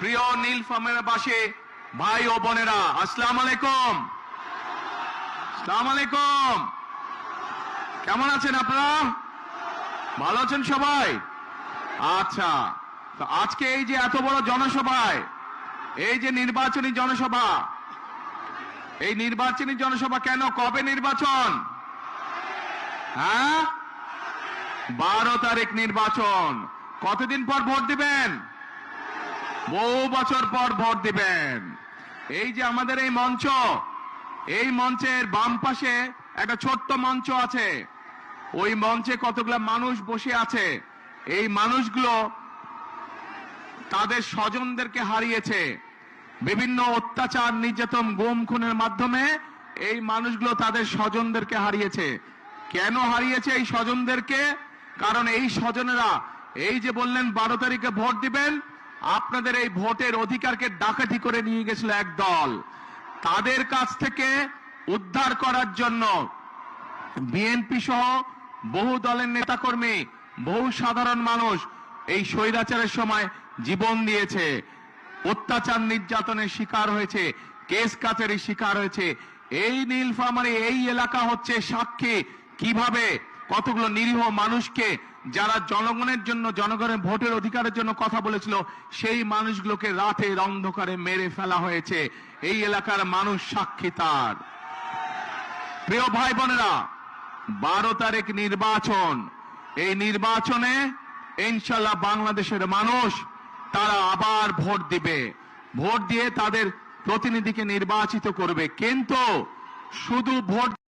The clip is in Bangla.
প্রিয় নীলফামারীর বাসী ভাই ও বোনেরা, আসসালামু আলাইকুম। আসসালামু আলাইকুম। কেমন আছেন আপনারা? ভালো আছেন সবাই? আচ্ছা, তো আজকে এই যে এত বড় জনসভায়, এই যে নির্বাচনী জনসভা, এই নির্বাচনী জনসভা কেন, কবে নির্বাচন? হ্যাঁ, 12 তারিখ নির্বাচন। কতদিন পর ভোট দিবেন? বহু বছর পর ভোট দিবেন। এই যে আমাদের এই মঞ্চ, এই মঞ্চের বাম পাশে একটা ছোট্ট মঞ্চ আছে, ওই মঞ্চে কতগুলো মানুষ বসে আছে। এই মানুষগুলো তাদের স্বজনদেরকে হারিয়েছে বিভিন্ন অত্যাচার, নির্যাতন, গুম খুনের মাধ্যমে। এই মানুষগুলো তাদের স্বজনদেরকে হারিয়েছে। কেন হারিয়েছে এই স্বজনদেরকে? কারণ এই স্বজনেরা এই যে বললেন 12 তারিখে ভোট দিবেন, আপনাদের এই ভোটের অধিকারকে ডাকাতি করে নিয়ে গেছিল এক দল। তাদের কাছ থেকে উদ্ধার করার জন্য বিএনপি সহ বহু দলের নেতাকর্মী, বহু সাধারণ মানুষ এই স্বৈরাচারের সময় জীবন দিয়েছে, অত্যাচার নির্যাতনের শিকার হয়েছে, কেস কাচারির শিকার হয়েছে। এই নীলফামারী এই এলাকা হচ্ছে সাক্ষী কিভাবে কতগুলো নিরীহ মানুষকে, যারা জনগণের জন্য, জনগণের ভোটের অধিকারের জন্য কথা বলেছিল, সেই মানুষগুলোকে রাতের অন্ধকারে মেরে ফেলা হয়েছে। এই এলাকার মানুষ সাক্ষী তার। প্রিয় ভাই বোনেরা, 12 তারিখ নির্বাচন। এই নির্বাচনে ইনশাআল্লাহ বাংলাদেশের মানুষ তারা আবার ভোট দিবে, ভোট দিয়ে তাদের প্রতিনিধিকে নির্বাচিত করবে। কিন্তু শুধু ভোট